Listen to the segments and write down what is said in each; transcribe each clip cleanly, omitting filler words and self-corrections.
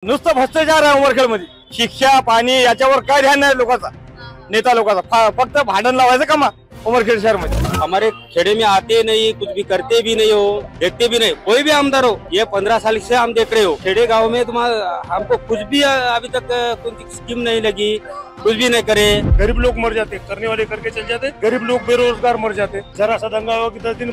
नुसतं भ्रष्टाचार आहे उमरखेड मध्ये। शिक्षा पाणी याच्यावर काय ध्यान नाही लोकांचा, नेता लोकांचा। फक्त भांडण लावायचं कामा उमरखेड शहर में। हमारे खेड़े में आते नहीं, कुछ भी करते भी नहीं हो, देखते भी नहीं। कोई भी आमदार हो, ये 15 साल से हम देख रहे हो खेड़े गांव में हमको कुछ भी अभी तक कोई स्कीम नहीं लगी, कुछ भी नहीं करे। गरीब लोग मर जाते, करने वाले करके चल जाते, गरीब लोग बेरोजगार मर जाते। जरा सा दंगा हुआ कि 10 दिन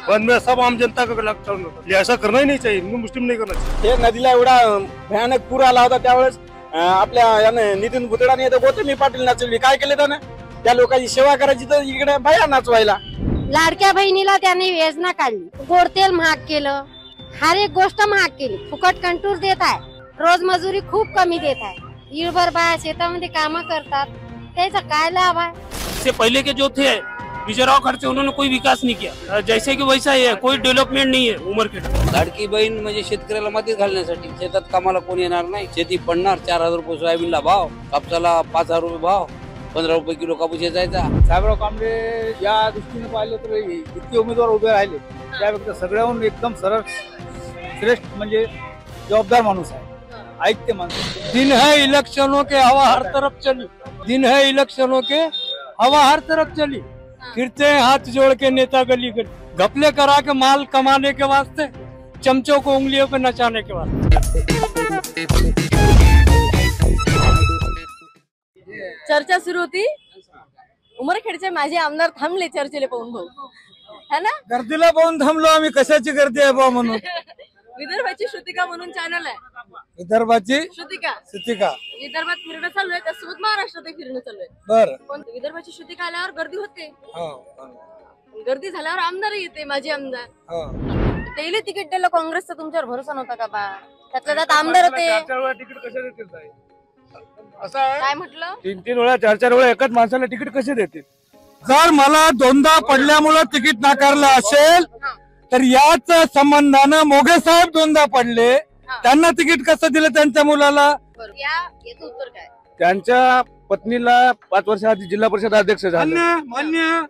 बंद में सब आम जनता का गला चालू होता। ऐसा करना ही नहीं चाहिए, हिंदू मुस्लिम नहीं करना चाहिए। हे नदीला एवढा भयानक पूर आला होता त्यावेळेस आपल्या याने नितीन भुतडाने गौतमी पाटील नाचवली। काय केले त्याने? त्या लोकांची सेवा करायची तर इकडे बाया नाचवायला। लाडक्या बहिणीला त्यांनी योजना काढली, गोड तेल महाग केलं, हर एक गोष्ट महाग केली, फुकट कंटूर देत आहे, रोज मजुरी खूप कमी देत आहे। ईळभर बाया शेतामध्ये कामं करतात, त्याचा काय लाभ आहे? इससे पहले के जो थे विजयराव खड़से, उन्होंने कोई विकास नहीं किया, जैसे कि वैसा ही है, कोई डेवलपमेंट नहीं है उमरखेड। लाडकी बहीण म्हणजे शेतकऱ्याला मदत घालण्यासाठी। शेतात कामाला कोणी येणार नाही, शेती पडणार। 4000 रुपये सोयाबीनला भाव, कापसाला 5000 रुपये भाव, 15 रुपये किलो कापूस यायचा। साहेबराव कांबळे या दृष्टीने पाहिलं तर इतके उमेदवार उभे राहिले त्यापेक्षा सगळ्याहून एकदम सरळ श्रेष्ठ म्हणजे जबाबदार माणूस आहे, ऐकते माणूस। दिन है इलेक्शनों के, हवा हर तरफ चली। दिन है इलेक्शनों के, हवा हर तरफ चली। फिरते हैं हाथ जोड़ के नेता गली गली, घपले करा के माल कमाने के वास्ते, चमचों को उंगलियों पे नचाने के वास्ते। चर्चा सुरू होती, उमरखेडचे माझे आमदार थांबले चर्चेला पाहून भाऊ, है ना? गर्दीला पाहून थांबलो आम्ही, कशाची गर्दी आहे बा म्हणून। विदर्भाची श्रुतिका म्हणून चॅनल आहे, विदर्भाची श्रुतिका। विदर्भात फिरणं चालू आहे, त्यासोबत महाराष्ट्रात फिरणं चालू आहे। बर, पण विदर्भाची श्रुतिका आल्यावर गर्दी होते, गर्दी झाल्यावर आमदार येते, माझे आमदार। तेले तिकीट दिलं काँग्रेसचा, तुमच्यावर भरोसा नव्हता का बा? त्यातल्या त्यात आमदार होते, तिकीट कशा देतील? असं काय म्हटलं? 3-3 वेळा 4-4 वेळा एकाच माणसाला तिकीट कसे देतील? जर मला दोनदा पडल्यामुळे तिकीट नाकारलं असेल तर याच संबंधानं मोघे साहेब दोनदा पडले, त्यांना तिकीट कसं दिलं त्यांच्या मुलाला? याचं उत्तर काय? त्यांच्या पत्नीला 5 वर्ष आधी जिल्हा परिषद अध्यक्ष झाले,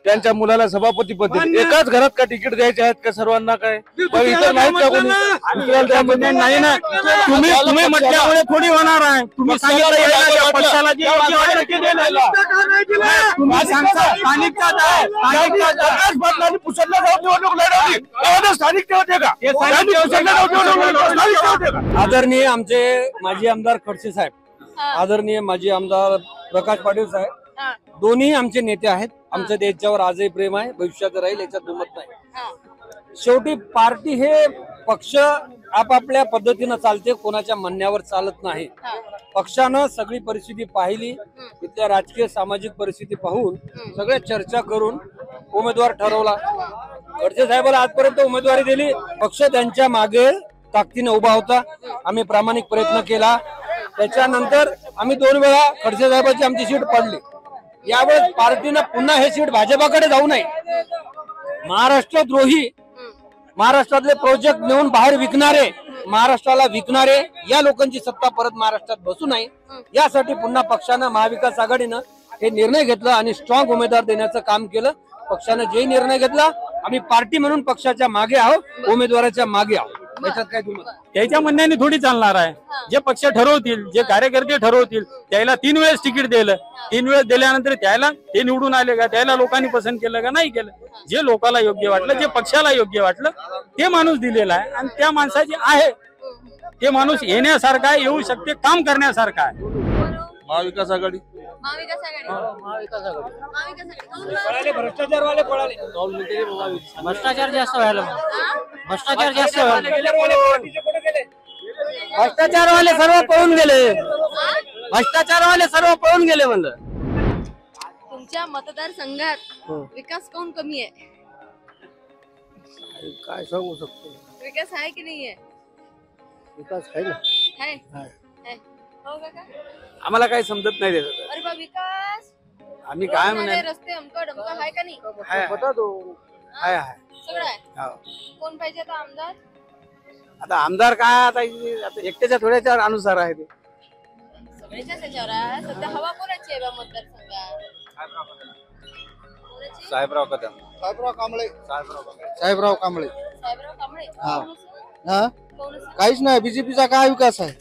त्यांच्या मुलाला सभापती पद दिले। एकाच घरात का तिकीट द्यायचे आहेत का सर्वांना? काय इतर नाहीत का कोणी? नाही ना, तुम्ही म्हटल्यामुळे थोडी होणार आहे। तुम्ही सांगितलं पक्षाला जे योग्य वाटतं ते दिलं। तुम्ही सांगता स्थानिकता काय? स्थानिक होते का? आदरणीय आमचे माजी आमदार खडसे साहेब, आदरणीय माजी आमदार प्रकाश पाटील साहेब, दोन्ही आमचे नेते आहेत। आमच्या त्यांच्यावर आजही प्रेम आहे, भविष्यात राहील, याच्यात दुमत नाही। शेवटी पार्टी हे पक्ष आपापल्या पद्धतीनं चालते, कोणाच्या म्हणण्यावर चालत नाही। पक्षानं सगळी परिस्थिती पाहिली, इथल्या राजकीय सामाजिक परिस्थिती पाहून सगळ्या चर्चा करून उमेदवार ठरवला। खडसे साहेबांना आजपर्यंत उमेदवारी दिली, पक्ष त्यांच्या मागे ताकदीने उभा होता। आम्ही प्रामाणिक प्रयत्न केला, त्याच्यानंतर आम्ही 2 वेळा खडसे साहेबांची आमची सीट पडली। यावेळेस पार्टीनं पुन्हा हे सीट भाजपाकडे जाऊ नये, महाराष्ट्रद्रोही, महाराष्ट्रातले प्रोजेक्ट नेऊन बाहेर विकणारे, महाराष्ट्राला विकणारे या लोकांची सत्ता परत महाराष्ट्रात बसू नये, यासाठी पुन्हा पक्षानं, महाविकास आघाडीनं हे निर्णय घेतला आणि स्ट्रॉंग उमेदवार देण्याचं काम केलं। पक्षानं जे निर्णय घेतला, आम्ही पार्टी म्हणून पक्षाच्या मागे आहोत, उमेदवाराच्या मागे आहोत। त्याच्यात काय तुम्हाला त्याच्या म्हणण्याने थोडी चालणार आहे। जे पक्ष ठरवतील, जे कार्यकर्ते ठरवतील, त्याला 3 वेळेस तिकीट दिलं, 3 वेळेस दिल्यानंतर त्याला ते निवडून आले का, त्याला लोकांनी पसंत केलं का नाही केलं? जे लोकांना योग्य वाटलं, जे पक्षाला योग्य वाटलं ते माणूस दिलेला आहे आणि त्या माणसाची आहे ते माणूस येण्यासारखा आहे, येऊ शकते, काम करण्यासारखा आहे। महाविकास आघाडी, भ्रष्टाचारवाले पळाले, भ्रष्टाचार जास्त व्हायला, भ्रष्टाचार जास्त व्हायला, भ्रष्टाचारवाले सर्व पळून गेले, भ्रष्टाचारवाले सर्व पळून गेले म्हणलं। तुमच्या मतदारसंघात विकास कोण कमी आहे? काय सांगू शकतो? विकास आहे की नाही आहे? विकास आहे ना, आहे। हो काका? आम्हाला काही समजत नाही त्याचं। अरे बा, विकास आम्ही काय म्हणाल, रस्ते अमका डमका आहे का नाही? आहे सगळं आहे। कोण पाहिजे आता आमदार? आता आमदार काय, आता एकट्याच्या थोड्याच्या अनुसार आहे ते, सगळ्याच्याच याच्यावर आहे। सध्या हवा कोणाची आहे बा मतदारसंघात? साहेबराव कदम, साहेबराव कांबळे, साहेबराव कांबळे। काहीच नाही, बीजेपीचा काय विकास आहे?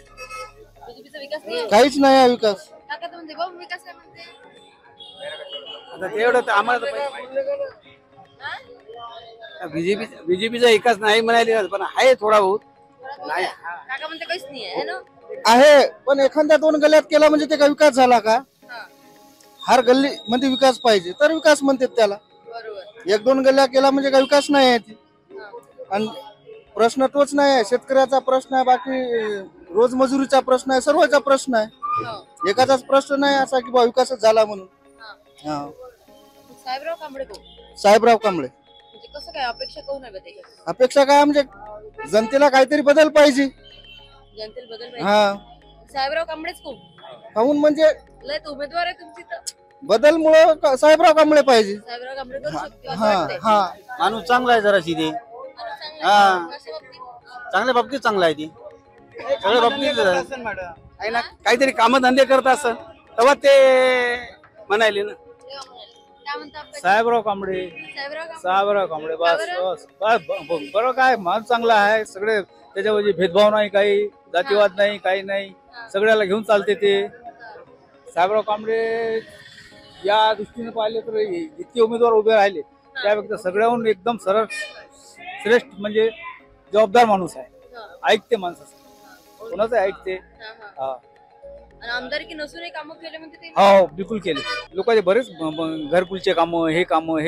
विकास नाही आहे? काहीच नाही आहे विकास. काका तर म्हणते बाबा विकास काय म्हणते? आता तेवढं तर आम्हाला बीजेपीचा विकास नाही म्हणाले पण आहे थोडा बहुत. नाही काका म्हणते काहीच नाही आहे ना. आहे पण एखाद्या 2 गल्ल्यात केला म्हणजे ते काय विकास झाला का? हा, हर गल्ली मध्ये विकास पाहिजे तर विकास म्हणतात त्याला. बरोबर. 1-2 गल्ल्या केला म्हणजे काय विकास नाही आहे ती. हा, आणि प्रश्न तोच नाही आहे, शेतकऱ्याचा प्रश्न आहे, बाकी रोजमजुरीचा प्रश्न आहे, सर्वचा प्रश्न आहे. हो, एखादाच प्रश्न नाही असा की बा विकासच झाला म्हणून. हा. हा. साहेबराव कांबळे कोण? साहेबराव कांबळे. म्हणजे कसं काय अपेक्षा कोण आहे त्याची? अपेक्षा काय म्हणजे जनतेला काहीतरी बदल पाहिजे. जनतेला बदल पाहिजे. हा. साहेबराव कांबळेच कोण? काहून म्हणजे लय तो उमेदवार आहे तुमची तर. बदल मुळे साहेबराव कांबळे पाहिजे. साहेबराव कांबळे करू शकतो असं हा वाटतंय. हा. माणूस चांगला आहे जरा ते. हा, कशा बाबतीत? चांगल्या बाबतीत चांगला आहे ती. सगळ्या बाबतीत आहे ना. काहीतरी कामधंदे करत असं तेव्हा ते म्हणाले ना. काय म्हणता अप्पा? साहेबराव कांबळे. साहेबराव कांबळे बस बस बस बरोबर. काय माणूस चांगला आहे. सगळे त्याच्यामध्ये भेदभाव नाही, काही जातीवाद नाही, काही नाही. सगळ्याला घेऊन चालते ते. साहेबराव कांबळे या दृष्टीने पाहिले तर जितके उमेदवार उभे राहिले त्यापेक्षा सगळ्याहून एकदम सरळ श्रेष्ठ म्हणजे जबाबदार माणूस आहे. ऐकते माणसाचं, कोणाचं ऐकते. हा. आणि आमदारकी नसूनही कामं केले म्हणते ते. हो बिलकुल केले. लोकांचे बरेच घरकुलचे कामं, हे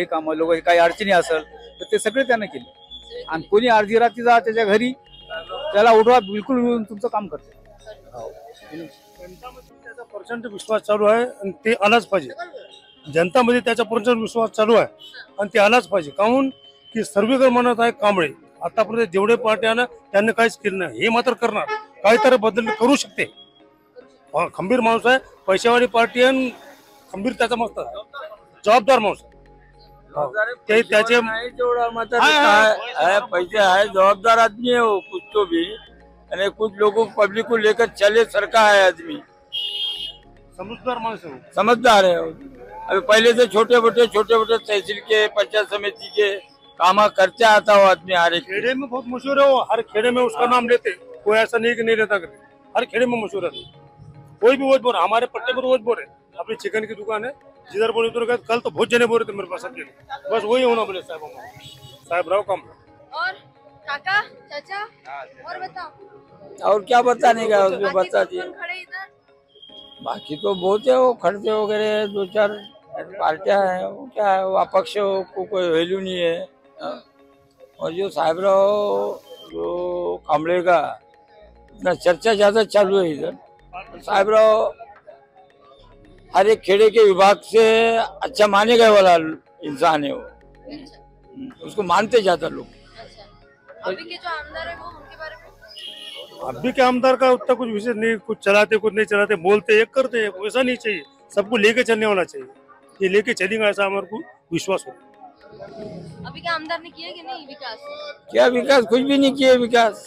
कामं लोक काही अडचणी असेल तर ते सगळे त्याने केले. आणि कोणी अर्धी रात्री जा त्याच्या घरी त्याला उठवा, बिलकुल तुमचं काम करते. त्याचा प्रचंड विश्वास चालू आहे आणि ते आलाच पाहिजे. जनतामध्ये त्याचा प्रचंड विश्वास चालू आहे आणि ते आलाच पाहिजे. काहून की सर्वेकर म्हणत आहे कांबळे आतापर्यंत जेवढे पार्टी आल्या त्यांनी काहीच केलं नाही. हे मात्र करणार, काहीतरी बदल करू शकते. खंबीर माणूस आहे, पैशावाली पार्टी आहे, खंबीर त्याचा मस्त जबाबदार माणूस ते त्याचे पैसे है, जवाबदार आदमी है वो, कुछ तो भी अरे कुछ लोगों पब्लिक को लेकर चले सरकार है आदमी, समजदार माणूस आहे. समझदार है. अभी पहले से छोटे मोटे तहसील के पंचायत समिति के काम करते आता हो आदमी. हर एक खेड़े में बहुत मशहूर है वो, हर खेड़े में उसका नाम लेते, कोई ऐसा नहीं कि नहीं लेता करते. हर खेड़े में मशहूर है. कोई भी वोट बोल, हमारे पट्टे पर रोज बोले. अपनी चिकन की दुकान है, जिधर बोले उधर गए. कल तो बहुत जने बोल रहे थे मेरे पास सबके. बस वही होना बोले साहेबराव कांबळे. और काका चाचा और बताओ और क्या बताने का उसमें बता दिए. कौन खड़े इधर? बाकी तो बहुत है, वो खर्चे वगैरह 2-4 पार्टियां है. वो क्या है, वो अपक्ष को कोई वैल्यू नहीं है. और जो साहेबराव जो कांबळे का इतना चर्चा ज्यादा चालू है इधर. साहेबराव हर एक खेड़े के विभाग से अच्छा माने गए वाला इंसान है वो. उसको मानते ज्यादा लोग. अच्छा, अभी के जो आमदार है वो उनके बारे में अभी के आमदार का उतना कुछ विशेष नहीं, कुछ चलाते कुछ नहीं चलाते, बोलते एक करते एक. वैसा नहीं चाहिए, सबको लेके चलने वाला चाहिए. ये लेके चलेगा ऐसा हमारे को विश्वास हो. अभी के आमदार ने किया कि नहीं विकास? क्या विकास? कुछ भी नहीं किए विकास.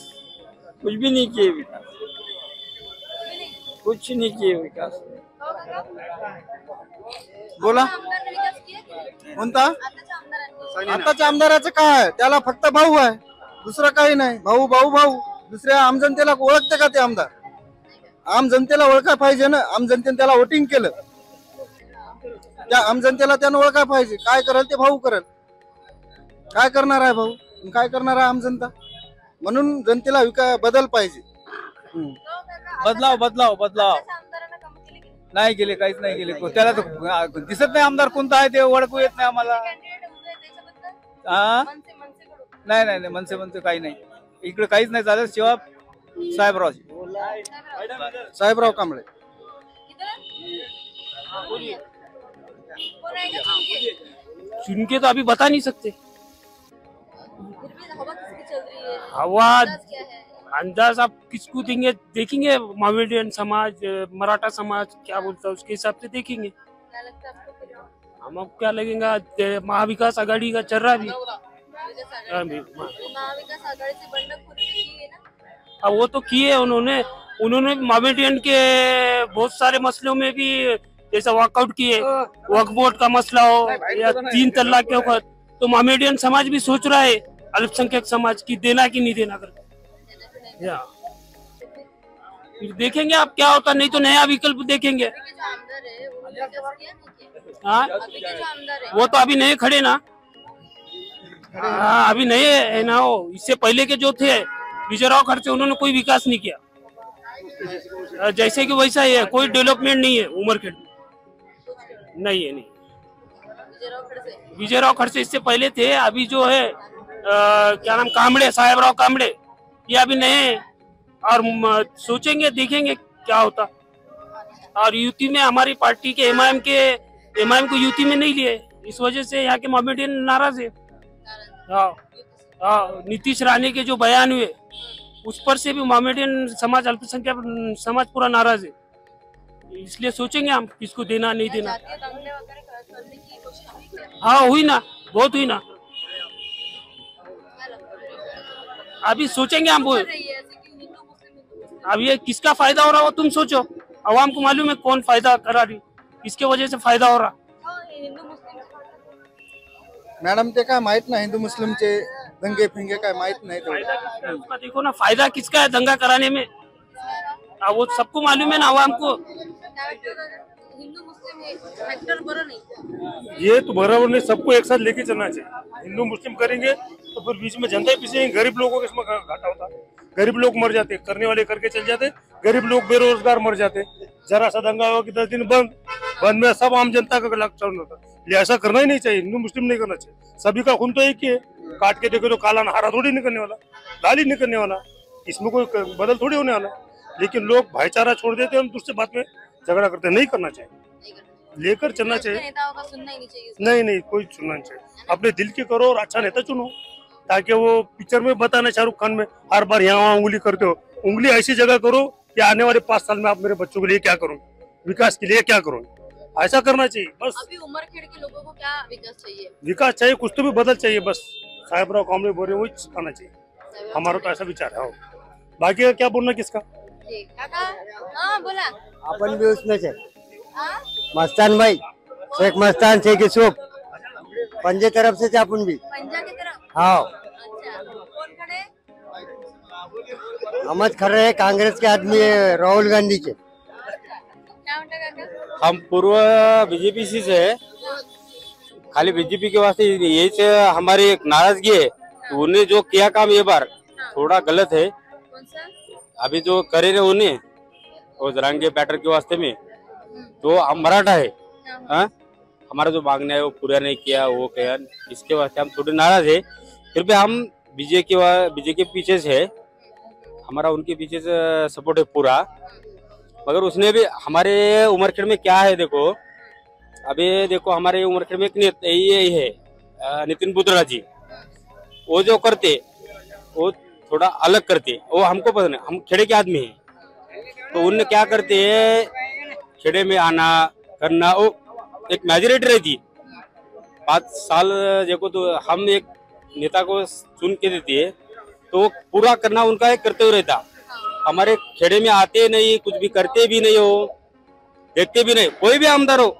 कुछ भी नहीं किए विकास. कुछ नहीं किए विकास. बोला आमदार ने विकास किया की नाही? कोणता? आताच्या आमदारांनी. आताच्या आमदाराचं काय, त्याला फक्त भाऊ आहे, दुसरं काही नाही. भाऊ भाऊ भाऊ. दुसऱ्या आम जनतेला ओळखते का ते आमदार? आम जनतेला ओळखा पाहिजे ना. आम जनतेने त्याला वोटिंग केलं, त्या आम जनतेला त्यानं ओळखा पाहिजे. काय करेल ते भाऊ करेल. काय करणार आहे भाऊ, काय करणार आहे आम जनता? म्हणून जनतेला बदल पाहिजे. बदलाव बदलाव बदलाव आताच्या आमदारांना कामं केली की नाही? नाही केले, काहीच नाही केले. त्याला तर दिसत नाही आमदार कोणता आहे ते, ओळखू येत नाही आम्हाला. कॅन्डिडेट उभे आहे त्याच्याबद्दल हा मनसेकडून नाही नाही नाही, मनसे काही नाही इकडे, काहीच नाही झालं शिवाय साहेबरावजी. साहेबराव कांबळे. इधर कौन है का चुनके? चुनके तो अभी बता नहीं सकते. फिर भी हवा किसकी चल रही है? हवा अंदाज क्या है? अंदाज आप किसको देंगे, देखेंगे मावेडियन समाज, मराठा समाज क्या बोलता है उसके हिसाब से देखेंगे. क्या लगता है आपको फिर? हम क्या लगेगा, महाविकास आघाड़ी का चल रहा भी. महाविकास आघाड़ी से बंडखोरी की है ना? अब वो तो किए उन्होंने मावेडियन के बहुत सारे मसलों में भी जैसा वॉकआउट किए. वक्फ बोर्ड का मसला हो या 3 तलाक के वक्त, तो मावेडियन समाज भी सोच रहा है, अल्पसंख्यक समाज की देना कि नहीं देना करके. फिर देखेंगे आप क्या होता, नहीं तो नया विकल्प देखेंगे। हाँ, वो तो अभी नए खड़े ना। हाँ, अभी नए है ना। वो इससे पहले के जो थे विजयराव खड़से, उन्होंने कोई विकास नहीं किया। जैसे कि वैसा ही है, कोई डेवलपमेंट नहीं है उमरखेड़ में, नहीं है। नहीं, विजयराव खड़से इससे पहले थे। अभी जो है क्या नाम, कामड़े, साहेबराव कामड़े, ये अभी नए हैं। और सोचेंगे, देखेंगे क्या होता। और यूपी में हमारी पार्टी के एमआईएम को यूपी में नहीं लिए, इस वजह से यहाँ के मोमेडियन नाराज है। हाँ, नीतीश राणे के जो बयान हुए उस पर से भी मोमेडियन समाज, अल्पसंख्यक समाज पूरा नाराज है। इसलिए सोचेंगे हम किसको देना, नहीं देना। हाँ, हुई ना, बहुत हुई ना। अभी सोचेंगे हम। अब ये किसका फायदा हो रहा हो तुम सोचो। आवाम को मालूम है कौन फायदा करा रही, किसके वजह से फायदा हो रहा। मॅडम ते काय माहित नाही, हिंदू मुस्लिमचे दंगे फिंगे काय माहित नाही तेवढं. उसका देखो ना, फायदा किसका है दंगा कराने में, वो सबको मालूम है ना, आवाम को। हिंदू मुस्लिम फैक्टर बरं नाही, ये तो बराबर नहीं, सबको एक साथ लेके चलना चाहिए। हिंदू मुस्लिम करेंगे तो फिर बीच में जनता ही पीछे, गरीब लोगों को इसमें घाटा होता। गरीब लोग मर जाते, करने वाले करके चल जाते, गरीब लोग बेरोजगार मर जाते। जरा सा दंगा हुआ कि 10 दिन बंद में सब आम जनता का लाभ चल रहा था। ऐसा करना ही नहीं चाहिए, हिंदू मुस्लिम नहीं करना चाहिए। सभी का खून तो एक ही है, काट के देखो तो काला नहारा थोड़ी निकलने वाला, लाल ही निकलने वाला, इसमें कोई बदल थोड़ी होने वाला। लेकिन लोग भाईचारा छोड़ देते हैं, हम दूसरे बात में झगड़ा करते हैं। नहीं करना चाहिए, लेकर चलना चाहिए। नेताओं का सुनना ही नहीं चाहिए। नहीं, कोई सुनना नहीं चाहिए। अपने दिल की करो और अच्छा नेता चुनो, ताकि वो पिक्चर में बताना शाहरुख खान में हर बार यहाँ उंगली करते हो। उंगली ऐसी जगह करो कि आने वाले 5 साल में आप मेरे बच्चों के लिए क्या करोगे, विकास के लिए क्या करोगे, ऐसा करना चाहिए बस। अभी उमरखेड़ के लोगों को क्या विकास चाहिए? विकास चाहिए, कुछ तो भी बदल चाहिए बस। साहेबराव कामड़े बोल रहे वही सिखाना चाहिए, हमारा तो ऐसा विचार है। बाकी का क्या बोलना किसका। काका, हाँ बोला। अपन भी उसमें से मस्तान भाई, शेख मस्तान, शेख यूसुफ, पंजे तरफ से अपन भी। पंजा की तरफ? हाँ। अच्छा, कौन खड़े? अहमद खड़े है, कांग्रेस के आदमी है, राहुल गांधी के। क्या म्हणता काका? हम पूर्व बीजेपी से है, खाली बीजेपी के वास्ते यही से हमारी एक नाराजगी है। तो उन्हें जो किया काम ये बार थोड़ा गलत है। कौन सा? अभी जो करे उन्हें वो जरांगे बैटर के वास्ते में, तो हम मराठा है, हाँ? हमारा जो मांगना है वो पूरा नहीं किया, वो किया, इसके वास्ते हम थोड़े नाराज है। फिर भी हम बीजे के पीछे से है, हमारा उनके पीछे से सपोर्ट है पूरा। मगर उसने भी हमारे उमरखेड़ में क्या है देखो, अभी देखो हमारे उमरखेड़ में एक ये है नितिन बुद्धराज जी, वो जो करते वो थोड़ा अलग करते, वो हमको पसंद है। हम खेड़े के आदमी हैं, तो उनने क्या करते है खेड़े में आना करना, वो एक मेजोरिटी रहती 5 साल देखो, तो हम एक नेता को चुन के देती है तो वो पूरा करना उनका एक कर्तव्य रहता। हमारे खेड़े में आते नहीं, कुछ भी करते भी नहीं हो, देखते भी नहीं, कोई भी आमदार हो,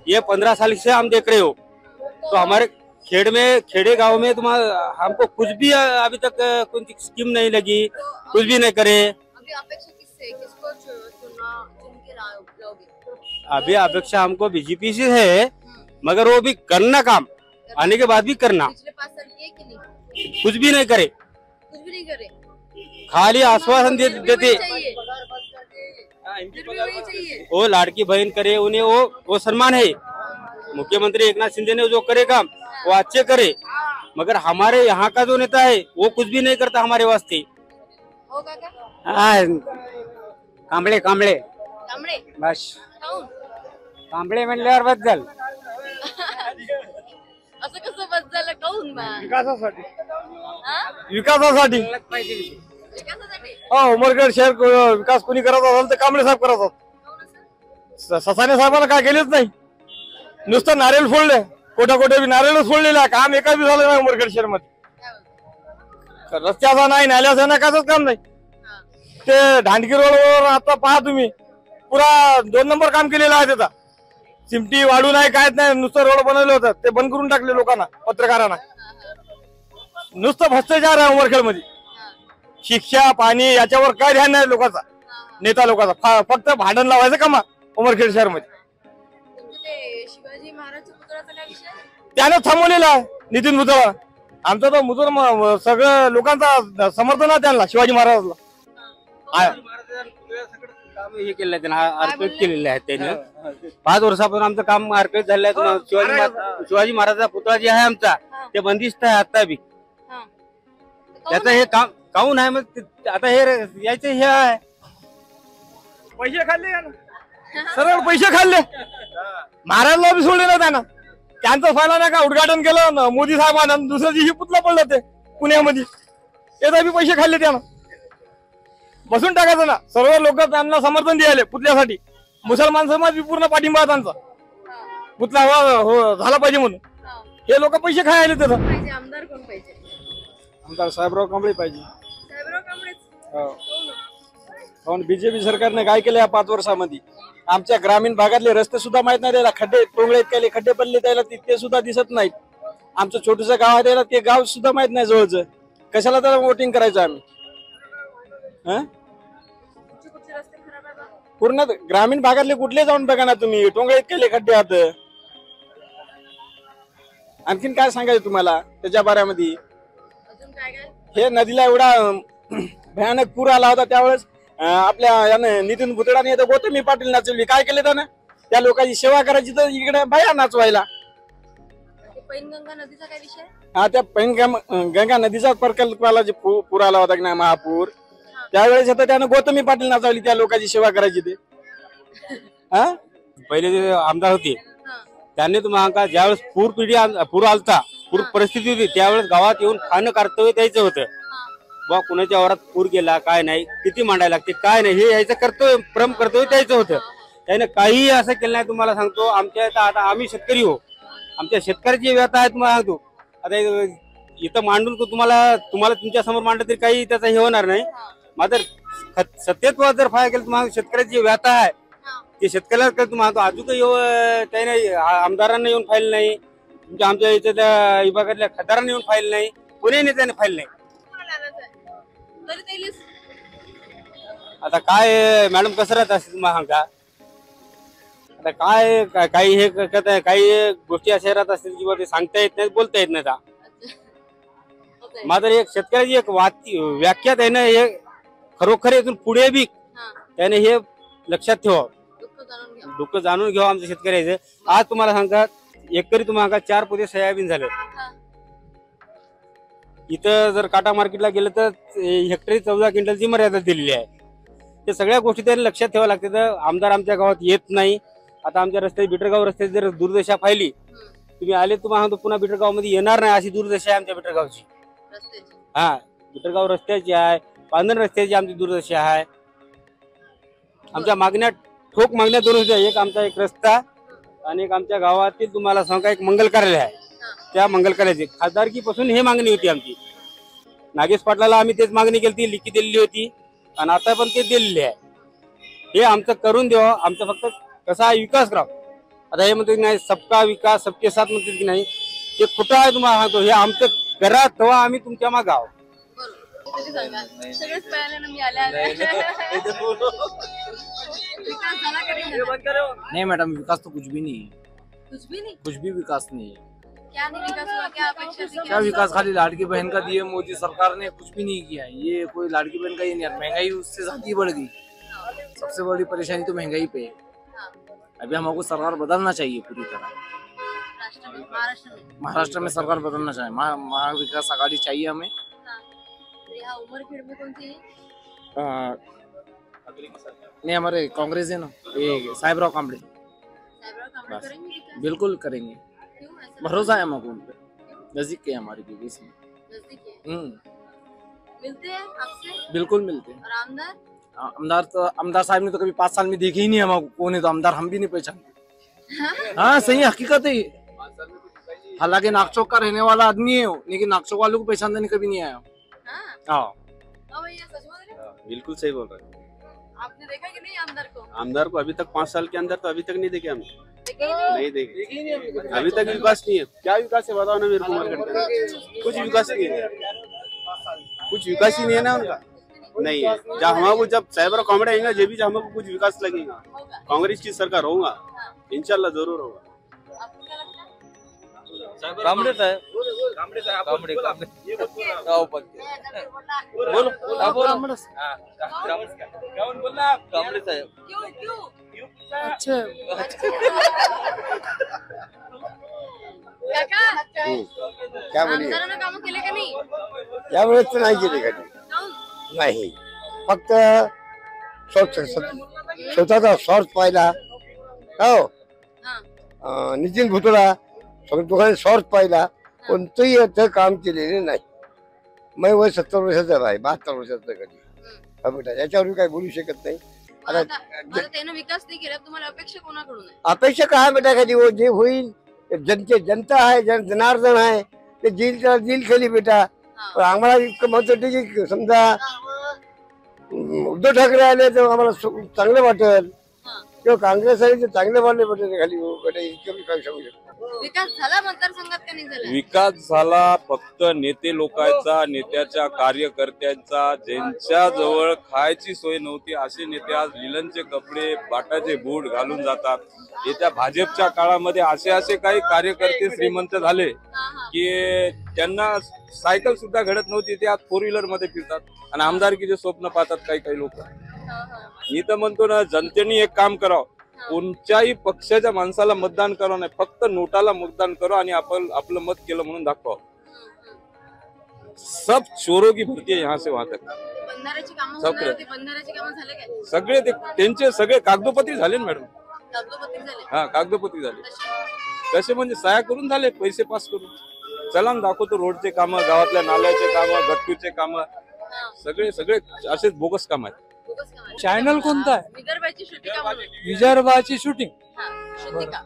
ये 15 साल से हम देख रहे हो। तो हमारे खेड़े गांव में तुम्हारा हमको कुछ भी अभी तक कोई स्कीम नहीं लगी, कुछ भी नहीं करे। अभी अपेक्षा किससे, किसको चुन के लाओगे? अभी अपेक्षा हमको बीजेपी से है, मगर वो भी करना काम, आने के बाद भी करना। पिछले 5 साल किए कि नहीं? कुछ भी नहीं करे, कुछ भी नहीं करे, खाली आश्वासन देते। वो लाड़की बहन करे, उन्हें वो सम्मान है। मुख्यमंत्री एकनाथ शिंदे ने जो करे काम वो अच्छे करे, मगर हमारे यहाँ का जो नेता है वो कुछ भी नहीं करता हमारे वास्ते। हो काका? कांबळे कांबळे कांबळे बस, काहून? कांबळे म्हणल्यावर बद्दल असं कसं बस झालं, काहून बा? विकासासाठी, हा? विकासासाठी विकासासाठी? हा, उमरखेड शहर विकास कोणी करत असेल तर कांबळे साहेब करत काहून असं? ससाने साहेबांना काय केलेच नाही, नुसतं नारळ फोडले, कोटा बी नारळ फोडलेला, काम एका बी झालं नाही उमरखेड शहर मध्ये। रस्त्याचा नाही, नाल्याचा नाही, कायच काम नाही। ते ढांडकी रोडवर आता पहा तुम्ही, पुरा 2 नंबर काम केलेलं आहे त्याचा, चिमटी वाढू नाही, कायच नाही, नुसतं रोड बनवलं होतं, ते बंद करून टाकले लोकांना, पत्रकारांना। नुसतं भ्रष्टाचार आहे उमरखेड मध्ये, शिक्षा पाणी याच्यावर काय ध्यान नाही लोकांचा। नेता लोकांचा फक्त भांडण लावायचं कामा उमरखेड शहर मध्ये. ते शिवाजी महाराजच्या पुतळ्याचा काय विषय? त्यानं थांबवलेला आहे नितीन मुजरा. आमचा तर मुजरा सगळं लोकांचा समर्थन आहे त्यांना, शिवाजी महाराजांना. काम हे केलेलं आहे त्यांना, अर्पित केलेलं आहे त्याने. 5 वर्षापासून आमचं काम अर्पित झालेलं आहे. शिवाजी महाराजाचा पुतळा जे आहे आमचा ते बंदिस्त आहे आता बी. त्याचं हे काम काऊन आहे मग आता हे यायचं हे आहे. पैसे खाल्ले सरळ पैसे खाल्ले. महाराजला बी सोडले ना त्यानं. त्यांचं फायला नाही का उद्घाटन केलं मोदी साहेबांना, दुसऱ्या दिवशी पुतळा पडलं ते पुण्यामध्ये. त्याचा बी पैसे खाल्ले त्यानं. बसून टाकायचं ना. सर्व लोक त्यांना समर्थन द्यायले पुतळ्यासाठी. मुसलमान समाज बी पूर्ण पाठिंबा त्यांचा पुतळा झाला पाहिजे म्हणून. हे लोक पैसे खायले त्याचा. आमदार कोण पाहिजे? आमदार साहेबराव कांबळे पाहिजे. साहेबराव कांबळेच. कारण बीजेपी सरकारने काय केलं या 5 वर्षामध्ये, आमच्या ग्रामीण भागातले रस्ते सुद्धा माहित नाही त्याला. खड्डे टोंगळे इतके खड्डे पडले त्याला ते सुद्धा दिसत नाहीत. आमचं छोटस गाव आहे त्याला ते गाव सुद्धा माहित नाही जवळचं. कशाला त्याला वोटिंग करायचं आम्ही? पूर्ण ग्रामीण भागातले कुठले जाऊन बघा ना तुम्ही, टोंगळे इतके खड्डे आहात. आणखीन काय सांगायचं तुम्हाला त्याच्या बाऱ्यामध्ये? हे नदीला एवढा भयानक पूर आला होता त्यावेळेस आपल्या यानं नितीन भुतडाने गौतमी पाटील नाचवली. काय केले त्यानं? त्या लोकांची सेवा करायची तर इकडे बाया नाचवायला. पैनगंगा नदीचा काय विषय? हा, त्या पैनगंगा नदीचा प्रकल्पाला जे पूर आला होता की नाही, महापूर, त्यावेळेस आता त्यानं गौतमी पाटील नाचवली त्या लोकांची सेवा करायची ते. हा, पहिले जे आमदार होते त्यांनी तुम्हाला ज्यावेळेस पूर आलता, पूर परिस्थिती होती, त्यावेळेस गावात येऊन खाणं कर्तव्य द्यायचं होतं. बा कुणाच्या वरात पूर गेला काय नाही, किती मांडायला लागते काय नाही, हे यायचं कर्तव्य द्यायचं होतं. त्याने काही असं केलं नाही. तुम्हाला सांगतो आमच्या इथं आता आम्ही शेतकरी हो, आमच्या शेतकऱ्याची व्यथा आहे तुम्हाला सांगतो. आता इथं मांडून तुम्हाला तुमच्या समोर मांडलं तरी काही त्याचा हे होणार नाही. मात्र सत्यत्वात जर फाय केलं तुम्हाला शेतकऱ्याची व्यथा आहे ते शेतकऱ्याला तुम्हाला अजून त्याने आमदारांना येऊन फाईल नाही, तुमच्या आमच्या इथे त्या विभागातल्या खासदारांना येऊन फाईल नाही, कोणी नेत्याने फाईल नाही. आता काय मॅडम कसं राहत असते तुम्हाला सांगा. आता काय काही हे काही गोष्टी अशा राहत असतील किंवा ते सांगता येत नाही, बोलता येत नाही. मात्र एक शेतकऱ्याची एक व्याख्या त्याने हे खरोखर इथून पुढे बी त्याने हे लक्षात ठेवा, दुःख जाणून घ्यावं आमच्या शेतकऱ्याचं. आज तुम्हाला सांगतात एकरी तुम्हाला 4 पोते सोयाबीन झालं. इथं जर काटा मार्केटला गेलं तर हेक्टरी 14 क्विंटलची मर्यादा दिलेली आहे. ते सगळ्या गोष्टी त्यांनी लक्षात ठेवावं लागते. तर आमदार आमच्या गावात येत नाही. आता आमच्या रस्त्यात बिटरगाव रस्त्याची जर दुर्दशा पाहिली, तुम्ही आले तुम्हाला सांगतो पुन्हा बिटरगाव मध्ये येणार नाही अशी दुर्दशा आहे आमच्या बिटरगावची. हा, बिटरगाव रस्त्याची आहे, पांधन रस्त्याची आमची दुर्दशा आहे. आमच्या मागण्या ठोक मागण्या 2 होत्या. एक आमचा एक रस्ता आणि एक आमच्या गावातील तुम्हाला सांगा एक मंगल कार्यालय आहे. त्या मंगल कार्यालयाची खासदारकीपासून हे मागणी होती आमची. नागेश पाटलाला आम्ही तेच मागणी केली, लिखी दिलेली होती आणि आता पण ते दिलेली आहे. हे आमचं करून द्यावं. आमचं फक्त कसा विकास करावा. आता हे म्हणतो की नाही सबका विकास सबके साथ म्हणतात की नाही, ते खोटं आहे. तुम्हाला सांगतो हे आमचं करा तेव्हा आम्ही तुमच्या मागे आहोत. सगळेच पळाले ना मी आल्या नहीं मैडम, विकास तो कुछ भी नहीं है. कुछ भी विकास नहीं है. क्या नहीं विकास हुआ? क्या अपेक्षा थी? क्या विकास? खाली लाड़की बहन का दिए मोदी सरकार ने, कुछ भी नहीं किया है. ये कोई लाड़की बहन का ये नहीं. महंगाई उससे ज्यादा ही बढ़ गई. सबसे बड़ी परेशानी तो महंगाई पे है. अभी हमको सरकार बदलना चाहिए पूरी तरह. महाराष्ट्र में सरकार बदलना चाहिए. महाविकास आघाड़ी चाहिए हमें. उमरखेड में कौन सी? नहीं, हमारे कांग्रेस है ना, ये साहेबराव कांबळे. बिल्कुल करेंगे, भरोसा है हमको उन पे. नजदीक के हमारे भी इसमें. मिलते हैं आपसे? बिल्कुल मिलते हैं. और आमदार साहब ने तो कभी 5 साल में देखे ही नहीं हमको. कौन है तो आमदार हम भी नहीं पहचानते. हाँ, सही हकीकत है. हालांकि नागचौक का रहने वाला आदमी है, लेकिन नागचौक वालों को पहचानने कभी नहीं आया. हाँ, बिल्कुल सही बोल रहे हैं. आपने देखा कि नहीं आमदार को? आमदार को अभी तक 5 साल के अंदर तो अभी तक नहीं देखे हम. नहीं देखे अभी तक. विकास नहीं है. क्या विकास है बताओ ना मेरे को. कुछ विकास नहीं है. कुछ विकास ही नहीं है ना उनका. नहीं है। जब हमको जब साइबर कॉमेडी आएगा जब भी जब हमको कुछ विकास लगेगा, कांग्रेस की सरकार होगा, इंशाल्लाह जरूर होगा। कामड़े साहेब, कामड़े साहेब, कामड़े गाँव पक्के बोलो, कामड़े साहेब। अच्छा काका क्या बोलिए आमदारांना कामं केले का नाही? यावेळेस तर नाही केली कधी नाही, फक्त स्वतःचा स्वार्थ पाहिला हो. नितीन भुतळा दोघांनी स्वार्थ पाहिला, कोणतंही असं काम केलेले नाही. मी वय 70 वर्षाचा आहे, 72 वर्षाचा कधी हा बेटा, याच्यावर काही बोलू शकत नाही. आता त्यानं विकास नाही केला, तुम्हाला अपेक्षा कोणाकडून आहे? अपेक्षा काय बेटा, कधी जे होईल जनता आहे, जनार्दन आहे, ते दिल खाली बेटा. पण आम्हाला इतकं मत वाटतं की समजा उद्धव ठाकरे आले तर आम्हाला चांगलं वाटेल, किंवा काँग्रेस आले तर चांगले वाटले बेटा खाली बेटा, इतकं काय सांगू शकतो. विकास झाला मतदारसंघात का नाही झाला? विकास झाला फक्त नेते लोकांचा, नेत्याच्या कार्यकर्त्यांचा, ज्यांच्या जवळ खायची सोय नव्हती असे नेते आज लिलनचे कपडे, बाटाचे बूट घालून जातात. येत्या भाजपच्या काळामध्ये असे काही कार्यकर्ते श्रीमंत झाले की त्यांना सायकल सुद्धा घडत नव्हती, ते आज 4 व्हीलर मध्ये फिरतात आणि आमदारकीचे स्वप्न पाहतात काही लोक. मी तर म्हणतो ना, जनतेने एक काम करावं, कोणत्याही पक्षाच्या माणसाला मतदान करावं नाही, फक्त नोटाला मतदान करो आणि आपण आपलं मत केलं म्हणून दाखवा. सब चोरों की भरती आहे यहाँ से वहां तक. बंधाऱ्याची कामं होणार होती, बंधाऱ्याची कामं झाले काय? सगळे त्यांचे सगळे कागदोपत्री झाले ना मॅडम. कागदोपत्री झाले? हा, कागदोपत्री झाले. कसे म्हणजे सह्या करून झाले, पैसे पास करून. चला ना दाखवतो रोडचे काम, गावातल्या नाल्याचे काम, गट्टूचे काम, सगळे सगळे असेच बोगस काम आहेत. चॅनल कोणता आहे? विदर्भाची शूटिंग म्हणून. विदर्भाची शूटिंग शूटिका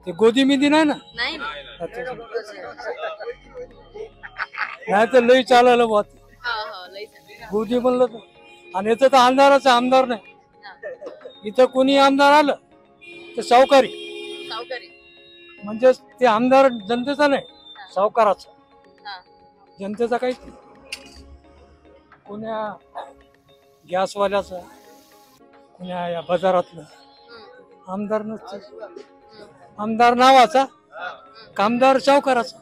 ते गोदी मिदी नाही ना? नाही नाही तर लई चालायला बात लई गोदी म्हणलं तर. आणि इथं तर आमदाराचा आमदार नाही, इथं कोणी आमदार आलं तर सावकारी, म्हणजे ते आमदार जनतेचा नाही, सावकाराचा. जनतेचा काहीच नाही. कोण्या गॅसवाल्याचा, कोण्या या बाजारातलं आमदार नसतं. आमदार नावाचा, कामदार सावकाराचा.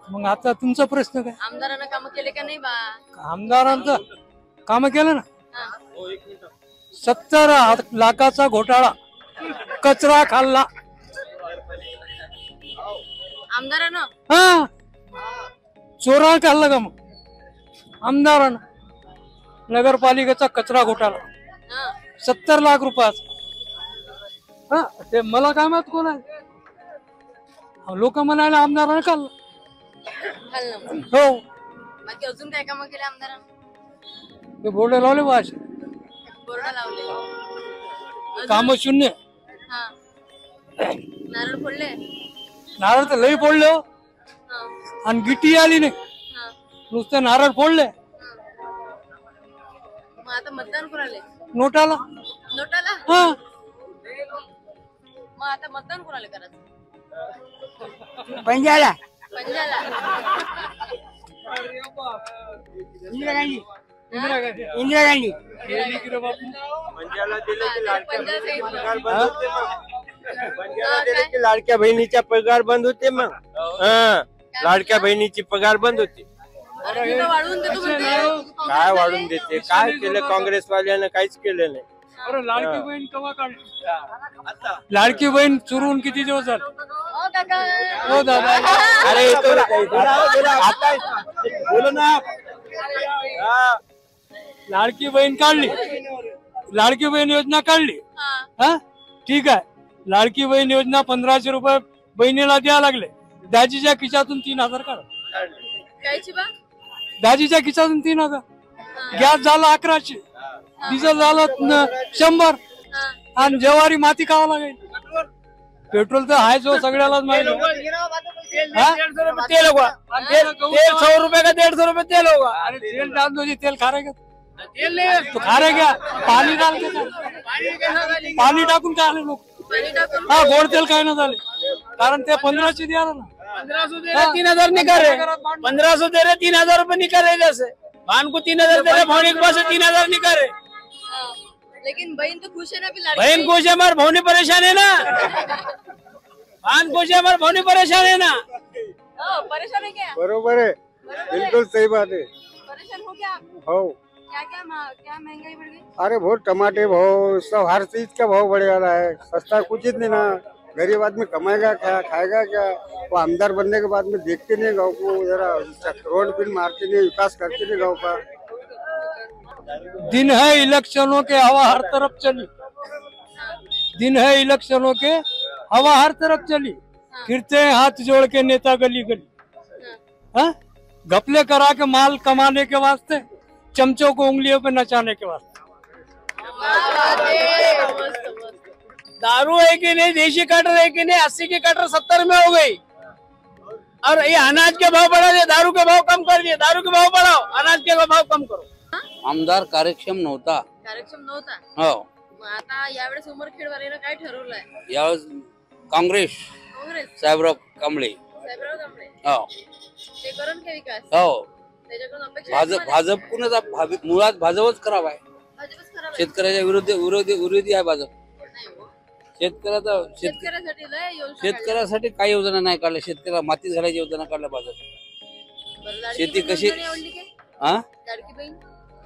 मग आता तुमचा प्रश्न काय? आमदारांना कामं केले का नाही बा? आमदारांचं काम केलं ना. 70 लाखाचा घोटाळा, कचरा खाल्ला आमदारानं. हा, चोरा खाल्ला का मग आमदारानं? नगरपालिकेचा कचरा घोटाळा 70 लाख रुपयाचा. हा, ते मला काय माहित कोण आहे. लोक म्हणाले आमदारानं खाल्लं. हो, बाकी अजून काय कामं केले आमदारानं? ते बोर्ड लावले बा, बोर्ड लावले, काम शून्य. नारळ फोडले? नारळ तर लई फोडले हो, आणि गिट्टी आली नाही, नुसतं नारळ फोडले. मग आता मतदान कोणाला? नोटाला. नोटाला? हा, मग आता मतदान कोणाला करायचं? पंजाला पंजाला. इंदिरा गांधी. लाडक्या बहिणीचा पगार बंद होते, मग लाडक्या बहिणीची पगार बंद होती. वाढवून देतो म्हणते. काय वाढून देते? काय केलं काँग्रेसवाल्यानं? काहीच केलं नाही. लाडकी बहीण केव्हा काढली? लाडकी बहीण सुरू होऊन किती दिवस झाले? हो काका. हो दादा. अरे बोलो ना. लाडकी बहीण काढली, लाडकी बहीण योजना काढली. हा, ठीक आहे. लाडकी बहीण योजना 1500 रुपये बहिणीला द्यायला लागले. दाजीच्या खिशातून 3000 काढ. कायची बा? दाजीच्या खिशातून 3000. गॅस झाला 1100, डिझेल झालं 100, आणि ज्वारी माती खावा लागेल. पेट्रोल तर आहे जो सगळ्यालाच माहिती. तेल होगा, तेल 100 रुपये का 150 रुपये तेल होगा. अरे तेल डाल दो जी, तेल खा रहे तो खा रहे क्या? पाणी डाल के पाणी टाकून काय आले लोक? हा, गोड तेल काय ना झाले, कारण ते 1500 द्यायला ना. 1500 दे रहे 3000 निकाल रहे, 1500 दे रहे 3000 रुपये निकाल रहे. जैसे बहन को 3000 दे रहे, भौनी के पास 3000 निकाल रहे। लेकिन बहन तो खुश है ना, अभी बहन खुश है, हमारे भौनी परेशान है ना। बहन खुश है, हमारे भौनी परेशान है ना। परेशान है क्या? बरोबर है, बिल्कुल सही बात है। परेशान हो क्या? हो क्या क्या महंगाई बढ़ गई? अरे बहुत टमाटे भाव सब हर चीज का भाव बढ़ जा रहा है। सस्ता कुछ ही नहीं ना। गरीब आदमी कमाएगा क्या, खाएगा क्या? वो आमदार बनने के बाद में देखते नहीं गाँव को, जरा रोड बिल मारते नहीं, विकास करते नहीं गाँव का। दिन है इलेक्शनों के, हवा हर तरफ चली। दिन है इलेक्शनों के, हवा हर तरफ चली। फिरते हैं हाथ जोड़ के नेता गली गली। हाँ, घपले करा के माल कमाने के वास्ते, चमचों को उंगलियों पे नचाने के वास्ते। दारू है कि नहीं, देशी कटर है कि नहीं, 80 की कटर 70 में हो गई। और ये अनाज के भाव बढ़ा दिए, दारू के भाव कम कर दिए। दारू के भाव बढ़ाओ, अनाज के भाव कम करो। आमदार कार्यक्षम नव्हता. कार्यक्षम नव्हता. हो, मग आता यावेळेस उमरखेडवालेनं काय ठरवलंय? यावेळेस काँग्रेस साहेबराव कांबळे. साहेबराव कांबळे हो ते करण का विकास? हो, त्याच्याकडून अपेक्षा भाजपकडूनच मुळात भाजपच करावा आहे. भाजपच करावं. शेतकऱ्याच्या विरोधी आहे भाजप. शेतकऱ्यासाठी लय योजना शेतकऱ्यासाठी काही योजना नाही काढल्या. शेतकऱ्याला मातीत घालायची योजना काढल्या भाजप. शेती कशी हा, लाडकी बहीण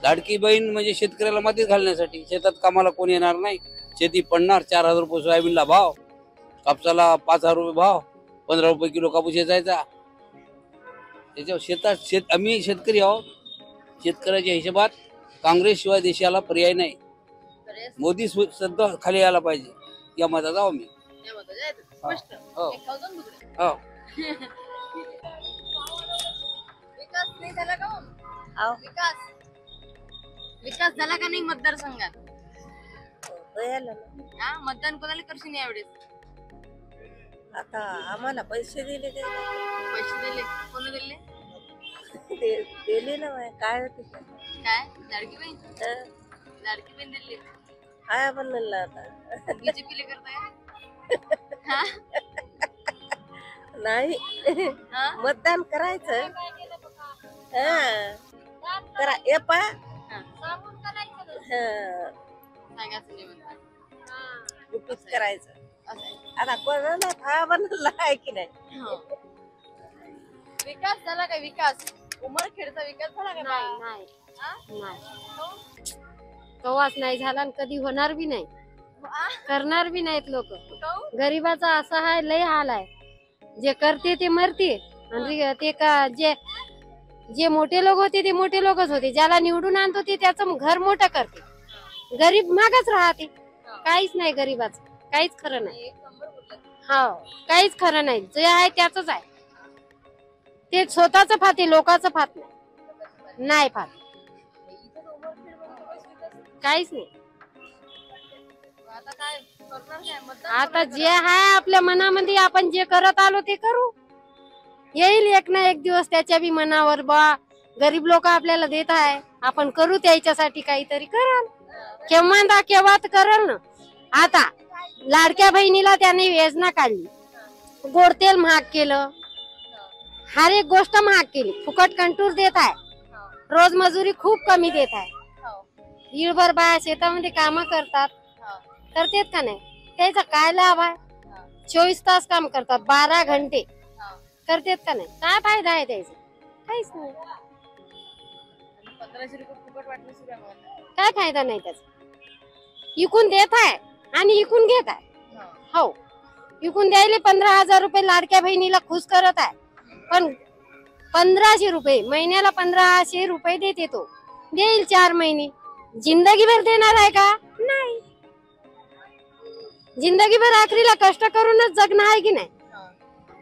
लाडकी बहीण म्हणजे शेतकऱ्याला मातीत घालण्यासाठी. शेतात कामाला कोणी येणार नाही, शेती पडणार. 4000 रुपये सोयाबीनला भाव, कापसाला 5000 रुपये भाव, 15 रुपये किलो कापूस यायचा. त्याच्यावर आम्ही शेतकरी आहोत. शेतकऱ्याच्या हिशोबात काँग्रेस शिवाय देशाला पर्याय नाही. मोदी सध्या खाली यायला पाहिजे या मतात आहो मी. स्पष्ट. हो. हो. विकास नाही झाला का हो? विकास झाला का नाही मतदारसंघात? मतदान कोणाला करशील यावेळेस? आता आम्हाला पैसे दिले ते. पैसे दिले? कोण दिले? दिले ना बाय. काय होते काय? लाडकी बहीण? लाडकी बहीण दिली. काय बनलेलं आता? बीजेपीला करताय? नाही, मतदान करायचं. करा ये पा. गुपित करायचं. आता कोणाला हा बनला आहे की नाही? विकास झाला का? विकास उमरखेडचा विकास झाला का? नाही. कवाच नाही झाला आणि कधी होणार बी नाही, करणार बी नाहीत लोक. गरीबाचा असा हाय, लय हाल आहे. जे करते ते मरते आणि ते का जे मोठे लोक होते ते मोठे लोकच होते. ज्याला निवडून आणतो ते त्याचं घर मोठं करते. गरीब मागच राहते. काहीच नाही गरीबाचं, काहीच खरं नाही. हो, काहीच खरं नाही. जे आहे त्याच आहे. ते स्वतःच फाते, लोकांचं फात नाही फात. काहीच नाही. आता जे आहे आपल्या मनामध्ये, आपण जे करत आलो ते करू. येईल एक ना एक दिवस त्याच्या बी मनावर, बा गरीब लोक आपल्याला देत आहे, आपण करू त्याच्यासाठी काहीतरी कराल. केव्हा तर कराल ना. आता लाडक्या बहिणीला त्याने योजना काढली, गोड तेल महाग केलं, हर एक गोष्ट महाग केली. फुकट कंटूर देत आहे, रोज मजुरी खूप कमी देत आहे. इळभर बाया शेतामध्ये काम करतात का नाही? त्याचा काय लाभ आहे? 24 तास काम करतात, 12 घंटे करतात का नाही? काय फायदा आहे त्याचा? काहीच नाही. 1500 रुपये फुकट वाटलं सुरू आहे. काय फायदा नाही त्याचा. इकून देत आहे आणि इकून घेत आहे. हो, इकून द्यायला 15,000 रुपये लाडक्या बहिणीला खुश करत आहे. पण 1500 रुपये महिन्याला 1500 रुपये देते. तो देईल 4 महिने. जिंदगीभर देणार आहे का? नाही. जिंदगीभर आखरीला कष्ट करूनच जगणं आहे की नाही?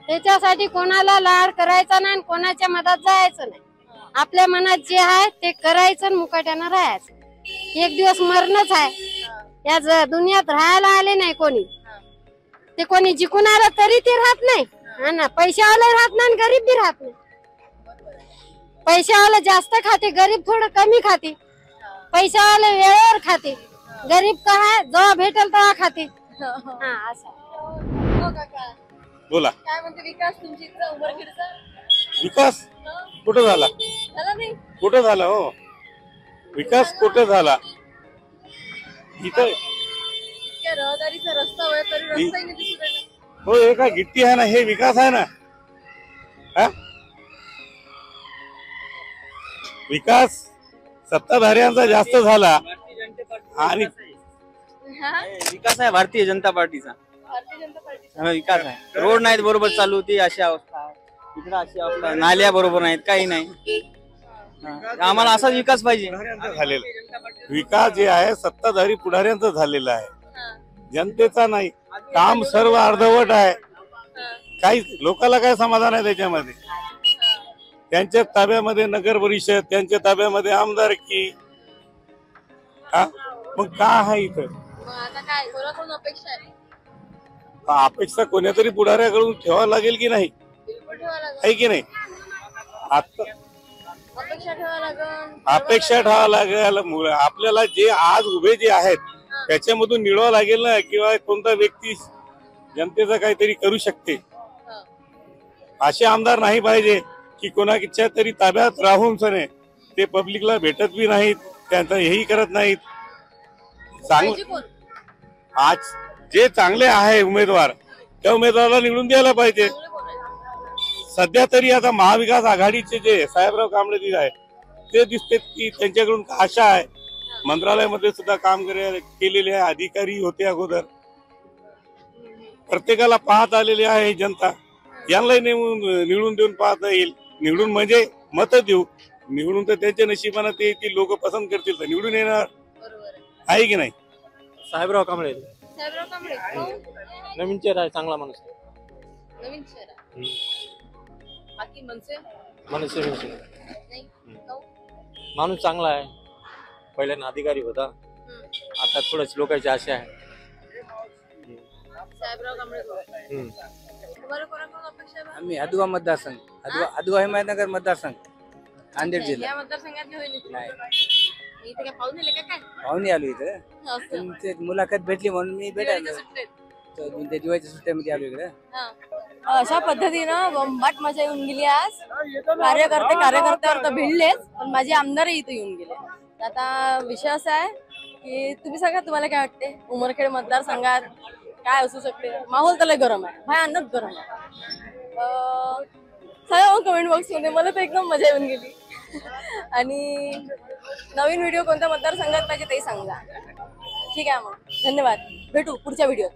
त्याच्यासाठी कोणाला लाड करायचा नाही, कोणाच्या मदत जायचं नाही. आपल्या मनात जे आहे ते करायचं, मुकाट्यानं राहायचं. एक दिवस मरणच आहे. या दुनियात राहायला आले नाही कोणी. ते कोणी जिंकून आलं तरी ते राहत नाही. हा ना, पैशावाला राहत नाही, गरीब बी राहत नाही. पैशावाला जास्त खाते, गरीब थोडं कमी खाते. पैशावाले वेळेवर खाते, गरीब काय जेव्हा भेटेल तेव्हा खाते. हो काका, बोला. काय म्हणते विकास तुमच्या इकडे उमरखेडचा? विकास कुठं झाला? झाला नाही. कुठं झाला हो विकास? कुठं झाला? इथं इतक्या रहदारीचा रस्ता होय तरी रस्ताही नाही दिसत आहे ना. हो हे काय गिट्टी आहे ना, हे विकास आहे ना. हा? विकास सत्ताधाऱ्यांचा जास्त झाला आणि हा? विकास आहे भारतीय जनता पार्टीचा. भारतीय जनता पार्टी विकास आहे. रोड नाहीत बरोबर चालू होती, अशी अवस्था आहे. इकडे अशी अवस्था आहे, नाल्या बरोबर नाहीत, काही नाही. आम्हाला असाच विकास पाहिजे. झालेला विकास जे आहे सत्ताधारी पुढाऱ्यांचा झालेला आहे, जनतेचा नाही. काम सर्व अर्धवट आहे. काही लोकांना काय समाधान आहे त्याच्यामध्ये? त्यांच्या ताब्यामध्ये नगर परिषद, त्यांच्या ताब्यामध्ये आमदारकी. मग काय आहे इथं? मग आता काय कोणाकडून अपेक्षा आहे? अपेक्षा कोण्यातरी पुढाऱ्याकडून ठेवावं लागेल की नाही? बिलकुल ठेवावं लागेल. आहे की नाही? आता अपेक्षा ठेवावं लागेल. अपेक्षा ठेवावं लागेल. आपल्याला जे आज उभे जे आहेत त्याच्यामधून निवडावं लागेल ना, किंवा कोणता व्यक्ती जनतेचा काहीतरी करू शकते. असे आमदार नाही पाहिजे की कोणाच्या तरी ताब्यात राहून सने ते पब्लिकला भेटत बी नाहीत, त्यांचं हेही करत नाहीत. पाहिजे कोण? आज जे चांगले आहे उमेदवार त्या उमेदवाराला निवडून द्यायला पाहिजे. चांगले कोण आहे? सध्या तरी आता महाविकास आघाडीचे जे साहेबराव कांबळे आहे ते दिसते की त्यांच्याकडून आशा आहे. मंत्रालयामध्ये सुद्धा काम केलेले आहे, अधिकारी होते अगोदर. प्रत्येकाला पाहत आलेले आहे जनता. यांनाही निवडून देऊन पाहता येईल. निवडून म्हणजे मत देऊ, निवडून तर त्यांच्या नशिबानं ते येतील, लोक पसंत करतील तर निवडून येणार. आहे की नाही? साहेबराव कांबळे साहेबराव कांबळे कोण? नवीन चेहरा आहे, चांगला माणूस. नवीन चेहरा. बाकी मनसे मनसे नाही. काहून? माणूस चांगला आहे. पहिल्यांदा अधिकारी होता, आता थोडंच लोकांची आशा आहे. साहेबराव कांबळे कोण? तुम्हाला कोणाकडून अपेक्षा आहे? आम्ही हदगाव मतदारसंघ, हदगाव हिमायतनगर मतदारसंघ, नांदेड जिल्हा. या मतदारसंघात होईल नाही, इथे काय पाहून आले का काय? पाहुणे आलो इथं. असं. तुमची मुलाखत भेटली म्हणून मी दिवाळीच्या भेटायला सुट्टीत. दिवाळीच्या सुट्ट्यामध्ये आलो इकडे. हा. अशा पद्धतीनं बंबाट मजा येऊन गेली आज. कार्यकर्त्यावर तर भिडलेच, पण माझे आमदारही इथे येऊन गेले. आता विषय असा आहे की तुम्ही सांगा, तुम्हाला काय वाटते उमरखेड मतदारसंघात काय असू शकते? माहोल तर लय गरम आहे, भयानक गरम आहे. सांगा कमेंट बॉक्स मध्ये. मला तर एकदम मजा येऊन गेली. आणि नवीन व्हिडिओ कोणत्या मतदारसंघात पाहिजे तेही सांगा. ठीक आहे, मग धन्यवाद. भेटू पुढच्या व्हिडिओत.